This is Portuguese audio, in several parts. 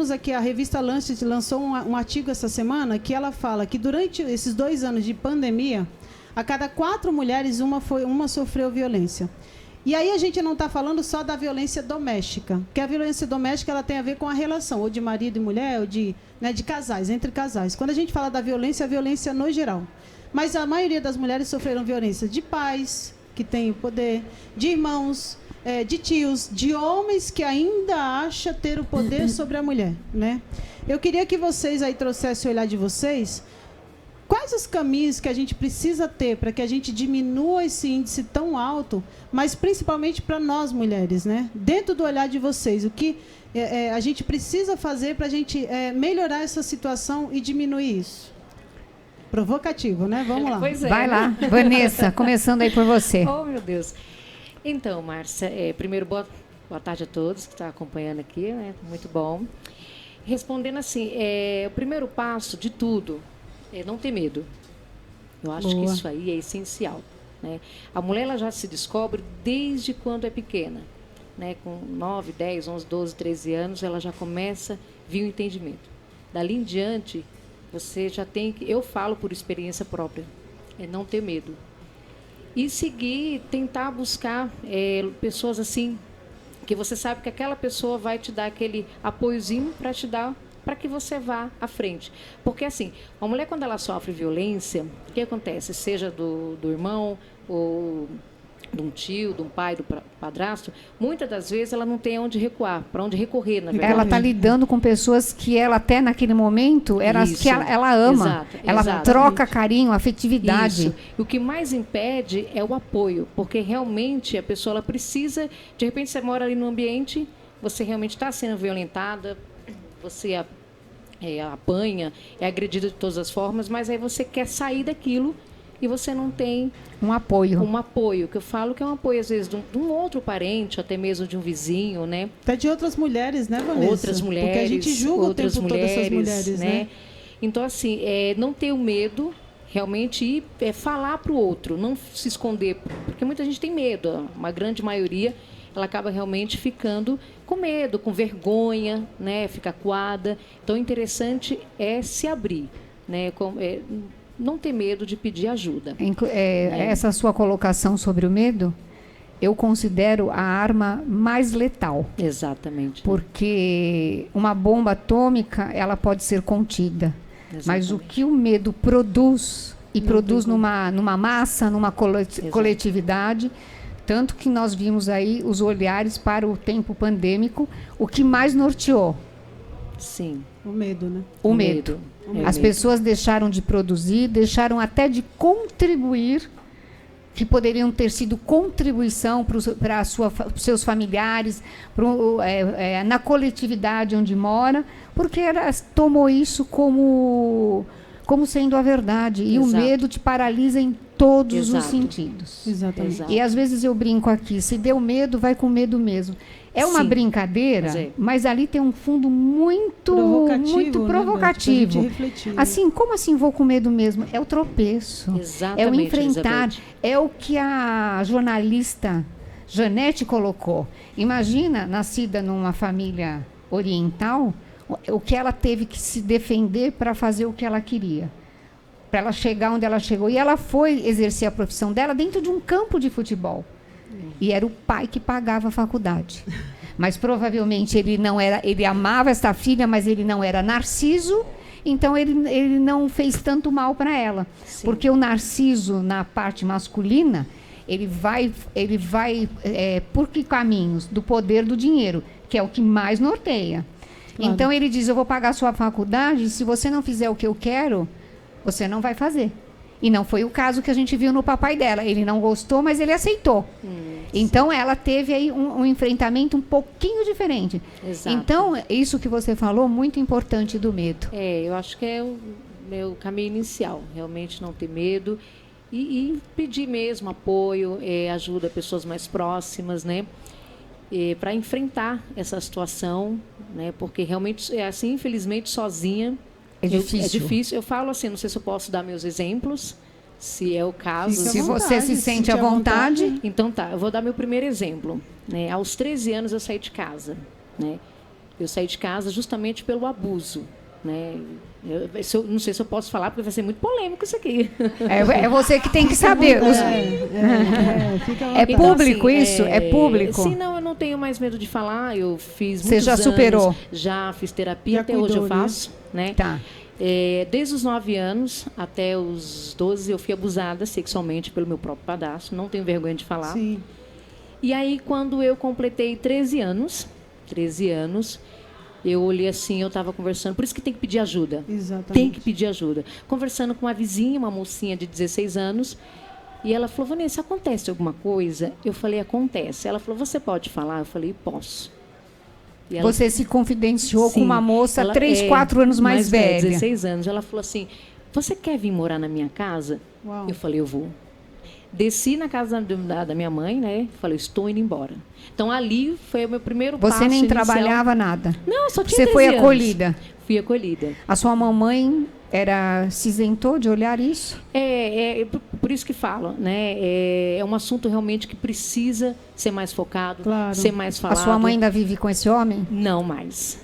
temos aqui, a revista Lancet lançou um artigo essa semana que ela fala que durante esses 2 anos de pandemia, a cada 4 mulheres, uma sofreu violência. E aí a gente não está falando só da violência doméstica, porque a violência doméstica ela tem a ver com a relação, ou de marido e mulher, ou de casais, entre casais. Quando a gente fala da violência, a violência no geral. Mas a maioria das mulheres sofreram violência de pais, que têm o poder, de irmãos, de tios, de homens que ainda acham ter o poder sobre a mulher, né? Eu queria que vocês aí trouxessem o olhar de vocês. Quais os caminhos que a gente precisa ter para que a gente diminua esse índice tão alto, mas principalmente para nós mulheres, né? Dentro do olhar de vocês, o que a gente precisa fazer para a gente melhorar essa situação e diminuir isso? Provocativo, né? Vamos lá. Pois é. Vai lá, Vanessa, começando aí por você. Oh, meu Deus. Então, Márcia, primeiro, boa tarde a todos que estão acompanhando aqui, né? Muito bom. Respondendo assim, o primeiro passo de tudo é não ter medo. Eu acho que isso aí é essencial, né? A mulher ela já se descobre desde quando é pequena, né? Com 9, 10, 11, 12, 13 anos, ela já começa a vir o entendimento. Dali em diante, você já tem que... Eu falo por experiência própria, é não ter medo. E seguir, tentar buscar pessoas assim, que você sabe que aquela pessoa vai te dar aquele apoiozinho para te dar, para que você vá à frente. Porque assim, a mulher quando ela sofre violência, o que acontece? Seja do irmão, ou de um tio, de um pai, do padrasto, muitas das vezes ela não tem onde recuar, para onde recorrer, na verdade. Ela está lidando com pessoas que ela até naquele momento, que ela ama. Exato, ela exatamente. troca carinho, afetividade. Isso. E o que mais impede é o apoio, porque realmente a pessoa ela precisa, de repente você mora ali no ambiente, você realmente está sendo violentada, você apanha, é agredida de todas as formas, mas aí você quer sair daquilo e você não tem um apoio, que eu falo que é um apoio às vezes de um outro parente, até mesmo de um vizinho, né? Até de outras mulheres, né, Vanessa? Outras mulheres, porque a gente julga o tempo todo essas mulheres, né? Então assim, não ter o medo, realmente ir falar para o outro, não se esconder, porque muita gente tem medo, uma grande maioria ela acaba realmente ficando com medo, com vergonha, né? Fica acuada. Então, o interessante é se abrir, né? Não ter medo de pedir ajuda. Essa sua colocação sobre o medo, eu considero a arma mais letal. Exatamente. Porque uma bomba atômica, ela pode ser contida. Exatamente. Mas o que o medo produz, e não produz numa massa, numa coletividade, tanto que nós vimos aí os olhares para o tempo pandêmico, o que mais norteou? Sim. O medo, né? O medo. As pessoas deixaram de produzir, deixaram até de contribuir, que poderiam ter sido contribuição para seus familiares, na coletividade onde mora, porque ela tomou isso como sendo a verdade. E o medo te paralisa em todos os sentidos. Exatamente. E às vezes eu brinco aqui, se deu medo, vai com medo mesmo. É uma brincadeira, mas ali tem um fundo muito provocativo. Né, assim, como assim vou com medo mesmo? É o tropeço. Exatamente, é o enfrentar. Elizabeth. É o que a jornalista Janete colocou. Imagina, nascida numa família oriental, o que ela teve que se defender para fazer o que ela queria. Para ela chegar onde ela chegou. E ela foi exercer a profissão dela dentro de um campo de futebol. E era o pai que pagava a faculdade. Mas provavelmente ele amava esta filha, mas ele não era narciso, então ele não fez tanto mal para ela. Sim. Porque o narciso, na parte masculina, ele vai por que caminhos? Do poder do dinheiro, que é o que mais norteia. Claro. Então ele diz, eu vou pagar a sua faculdade, se você não fizer o que eu quero, você não vai fazer. E não foi o caso que a gente viu no papai dela. Ele não gostou, mas ele aceitou. Então, ela teve aí um enfrentamento um pouquinho diferente. Exato. Então, isso que você falou, muito importante do medo. Eu acho que é o meu caminho inicial. Realmente não ter medo e pedir mesmo apoio, ajuda a pessoas mais próximas, né? Para enfrentar essa situação, né? Porque realmente, assim, infelizmente, sozinha... É difícil. Eu falo assim, não sei se eu posso dar meus exemplos, se é o caso. Se você se sente à vontade. Então tá, eu vou dar meu primeiro exemplo. Né? Aos 13 anos eu saí de casa. Né? Eu saí de casa justamente pelo abuso, né? Não sei se eu posso falar, porque vai ser muito polêmico isso aqui. É você que tem que saber. É público assim, isso? É público? Sim, não, eu não tenho mais medo de falar. Eu fiz Você muitos já anos, superou? Já fiz terapia, Já até hoje eu cuidou, né? faço, né? Tá. Desde os 9 anos até os 12, eu fui abusada sexualmente pelo meu próprio padrasto. Não tenho vergonha de falar. Sim. E aí, quando eu completei 13 anos, eu olhei assim, eu estava conversando, por isso que tem que pedir ajuda. Exatamente. Tem que pedir ajuda. Conversando com uma vizinha, uma mocinha de 16 anos, e ela falou, Vanessa, acontece alguma coisa? Eu falei, acontece. Ela falou, você pode falar? Eu falei, posso. E ela, Você se confidenciou com sim, uma moça ela 3, 4 anos mais velha. 16 anos. Ela falou assim, você quer vir morar na minha casa? Uau. Eu falei, eu vou. Desci na casa da minha mãe, né? Falei, estou indo embora. Então, ali foi o meu primeiro passo Você nem inicial. trabalhava nada. Não, só tinha Você 13 foi anos. acolhida. Fui acolhida. A sua mamãe se isentou de olhar isso? Por isso que falo, né? É um assunto realmente que precisa ser mais focado, Claro. ser mais falado. A sua mãe ainda vive com esse homem? Não mais.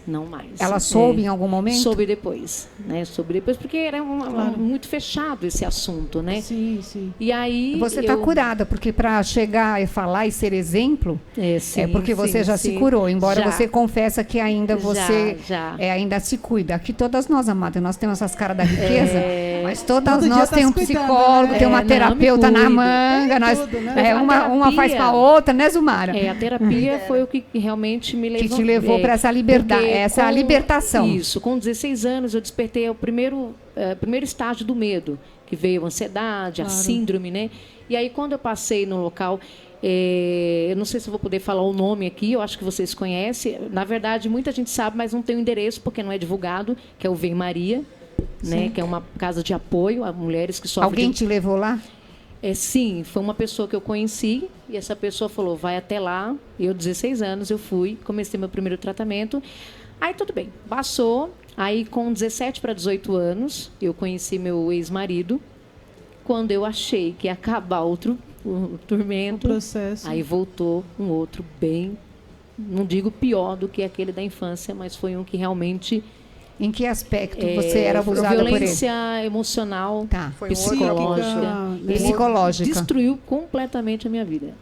Ela soube em algum momento? Soube depois, né? Soube depois, porque era muito fechado esse assunto, né? Sim, sim. E aí Você está curada, porque para chegar e falar e ser exemplo, sim, é porque você sim, já sim. se curou, embora Já. você confessa que ainda você Já. ainda se cuida. Aqui todas nós, amada, nós temos essas caras da riqueza, mas todas Todo dia nós tá temos um se cuidando, psicólogo, né? tem uma Não, terapeuta me na cuido. manga, nós, tudo, né? uma faz para outra, né, Zumara? A terapia foi o que realmente me levou. Que te levou para essa liberdade, porque essa libertação. Isso, com 16 anos eu despertei o primeiro estágio do medo, que veio a ansiedade, a síndrome, né? E aí quando eu passei no local, eu não sei se eu vou poder falar o nome aqui, eu acho que vocês conhecem. Na verdade, muita gente sabe, mas não tem o endereço, porque não é divulgado, que é o Vem Maria, né? Que é uma casa de apoio a mulheres que sofrem Alguém de... te levou lá? Sim, foi uma pessoa que eu conheci e essa pessoa falou, vai até lá. Eu, 16 anos, eu fui, comecei meu primeiro tratamento. Aí tudo bem, passou. Aí com 17 para 18 anos, eu conheci meu ex-marido. Quando eu achei que ia acabar o tormento, O processo. aí voltou um outro bem, não digo pior do que aquele da infância, mas foi um que realmente... Em que aspecto você era abusada por ele? Violência emocional, Tá. Foi psicológica. né? Ele Psicológica. destruiu completamente a minha vida.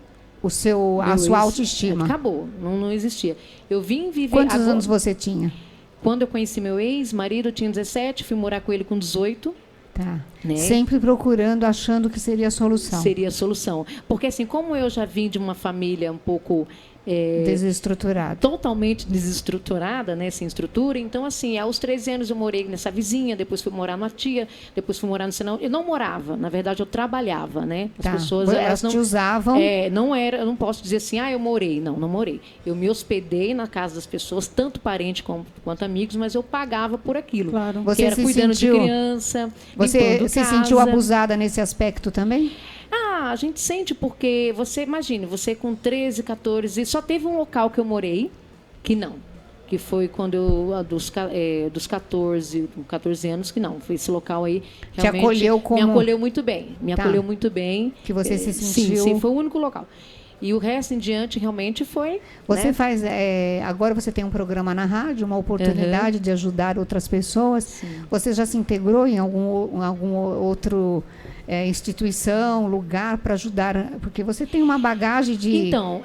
A sua Meu autoestima. Acabou, não existia. Eu vim viver... Quantos agora, anos você tinha? Quando eu conheci meu ex-marido, eu tinha 17, fui morar com ele com 18. Tá. Né? Sempre procurando, achando que seria a solução. Seria a solução. Porque assim, como eu já vim de uma família um pouco... Desestruturada. Totalmente desestruturada, né, sem estrutura. Então, assim, aos 13 anos eu morei nessa vizinha, depois fui morar numa tia, depois fui morar no Senão. Eu não morava, na verdade, eu trabalhava, né? As pessoas, elas não te usavam. Não era, eu não posso dizer assim, eu morei. Não morei. Eu me hospedei na casa das pessoas, tanto parente quanto amigos, mas eu pagava por aquilo. Claro. Você que era se cuidando sentiu, de criança, Você limpando se casa. sentiu abusada nesse aspecto também? A gente sente porque você imagina, você com 13, 14, só teve um local que eu morei que foi quando eu dos 14 anos que não, foi esse local aí realmente acolheu como... me acolheu muito bem, acolheu muito bem. Que você se sentiu... Sim, foi o único local. E o resto em diante realmente foi... Você né? faz... agora você tem um programa na rádio, uma oportunidade de ajudar outras pessoas. Sim. Você já se integrou em algum outro instituição, lugar para ajudar? Porque você tem uma bagagem de... Então,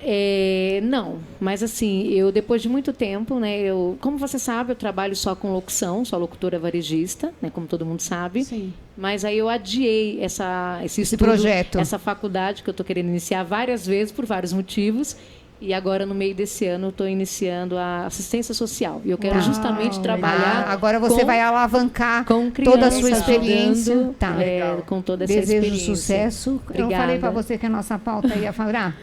não. Mas assim, eu depois de muito tempo, né? Como você sabe, eu trabalho só com locução, sou locutora varejista, né? Como todo mundo sabe. Sim. Mas aí eu adiei esse estudo, projeto. essa faculdade que eu estou querendo iniciar várias vezes, por vários motivos. E agora, no meio desse ano, eu estou iniciando a assistência social. E eu quero justamente trabalhar agora você vai alavancar com toda a sua crianças, experiência. ajudando, Tá. com toda essa Desejo experiência. sucesso. Obrigada. Eu falei para você que a nossa pauta ia falar.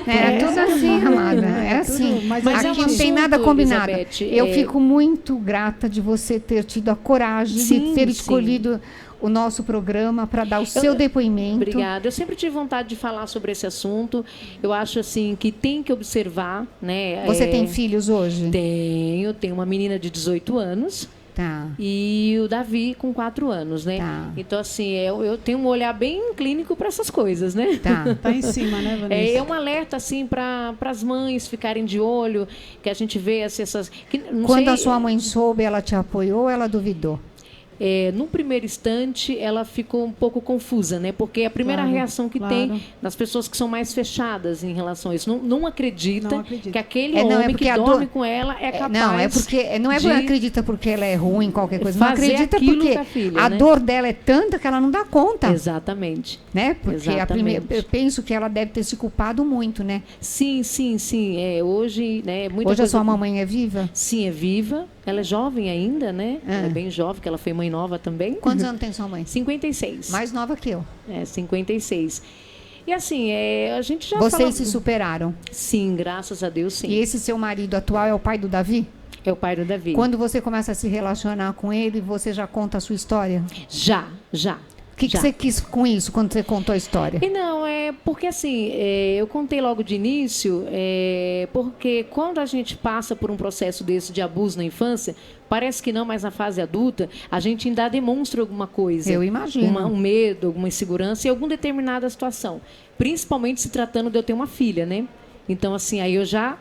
Era tudo assim, amada. É assim. mas é Aqui um não tem nada assunto, combinado. Elizabeth, Eu fico muito grata de você ter tido a coragem de ter escolhido o nosso programa para dar o seu depoimento. Obrigada. Eu sempre tive vontade de falar sobre esse assunto. Eu acho assim que tem que observar, né? Você tem filhos hoje? Tenho uma menina de 18 anos. Tá. e o Davi com 4 anos, né? Tá. Então, assim, eu tenho um olhar bem clínico para essas coisas, né? Tá. Tá em cima, né, Vanessa? É um alerta, assim, para as mães ficarem de olho, que a gente vê assim, essas... Que, não Quando sei, a sua mãe soube, ela te apoiou ou ela duvidou? no primeiro instante, ela ficou um pouco confusa, né? Porque a primeira Claro, reação que claro. tem das pessoas que são mais fechadas em relação a isso, não acredita, Não acredita. que aquele Não, é homem porque que a dorme dor- com ela é capaz Não, é porque não é porque de acredita porque ela é ruim, qualquer coisa. Não fazer acredita aquilo porque com a filha, a né? dor dela é tanta que ela não dá conta, Exatamente. né? Porque a primeira, Exatamente. eu penso que ela deve ter se culpado muito, né? Sim. Hoje, né, muita Hoje a coisa... sua mamãe é viva? Sim, é viva. Ela é jovem ainda, né? Ela é bem jovem, que ela foi mãe nova também. Quantos anos tem sua mãe? 56. Mais nova que eu. 56. E assim, a gente já Vocês fala... se superaram. Sim, graças a Deus, sim. E esse seu marido atual é o pai do Davi? É o pai do Davi. Quando você começa a se relacionar com ele, você já conta a sua história? Já. O que você quis com isso quando você contou a história? E não, porque assim, eu contei logo de início, porque quando a gente passa por um processo desse de abuso na infância, parece que não, mas na fase adulta, a gente ainda demonstra alguma coisa. Eu imagino. Um medo, alguma insegurança em alguma determinada situação. Principalmente se tratando de eu ter uma filha, né? Então, assim, aí eu já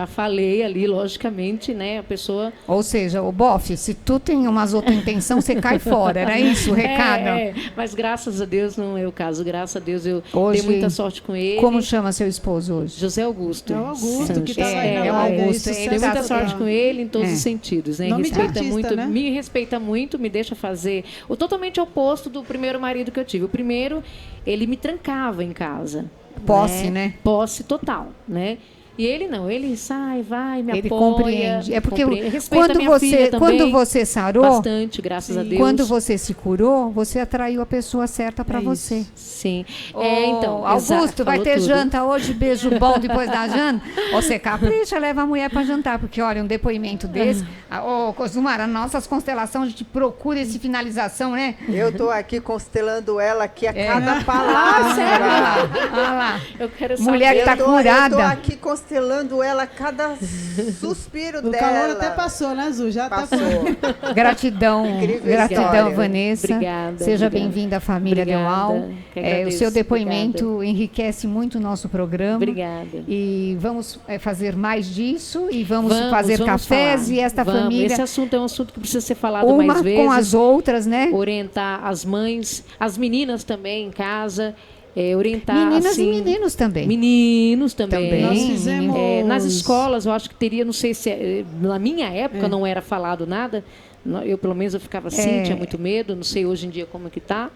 falei ali, logicamente, né? A pessoa... Ou seja, o bofe, se tu tem umas outra intenção, você cai fora, era isso o recado? Mas graças a Deus não é o caso. Graças a Deus eu Hoje, dei muita sorte com ele. Como chama seu esposo hoje? José Augusto. É o Augusto que Sanches. tá aí na É o live. Augusto, Isso, ele Dei tá muita sorte sensacional. com ele em todos É. os sentidos, né? Nome de Respeita artista, muito, né? me respeita muito, me deixa fazer o totalmente oposto do primeiro marido que eu tive. O primeiro, ele me trancava em casa. Posse, né? Posse total, né? E ele não, ele sai, vai, me Ele apoia. compreende. É porque Respeita quando minha filha também, quando você sarou, bastante, graças a Deus. quando você se curou, você atraiu a pessoa certa para É você. isso. Sim. Ô, Então, Augusto, exato, vai falou ter tudo. janta hoje, beijo bom depois da janta? Você capricha, leva a mulher para jantar, porque olha, um depoimento desse. Ô, Cosumara, nossas constelações, a gente procura esse finalização, né? Eu tô aqui constelando ela aqui a cada Ah, palavra. sério? Olha lá. Eu quero saber. Mulher que tá Eu tô curada. aqui constelando ela a cada suspiro O dela. calor até passou, né, Zu? Já Passou. tá... Gratidão, Incrível gratidão, história. Vanessa. Obrigada, Seja obrigada. bem-vinda à família Obrigada, Deual. que O agradeço, seu depoimento enriquece muito o nosso programa. Obrigada. E vamos fazer mais disso e vamos fazer vamos cafés falar. e esta Vamos. família, Esse assunto é um assunto que precisa ser falado uma mais vezes. com as outras, né? Orientar as mães, as meninas também em casa, orientar Meninas assim, e meninos também. Meninos também. Também. Nós fizemos... Nas escolas, eu acho que teria, não sei se na minha época não era falado nada. Eu pelo menos eu ficava assim, tinha muito medo, não sei hoje em dia como é que tá.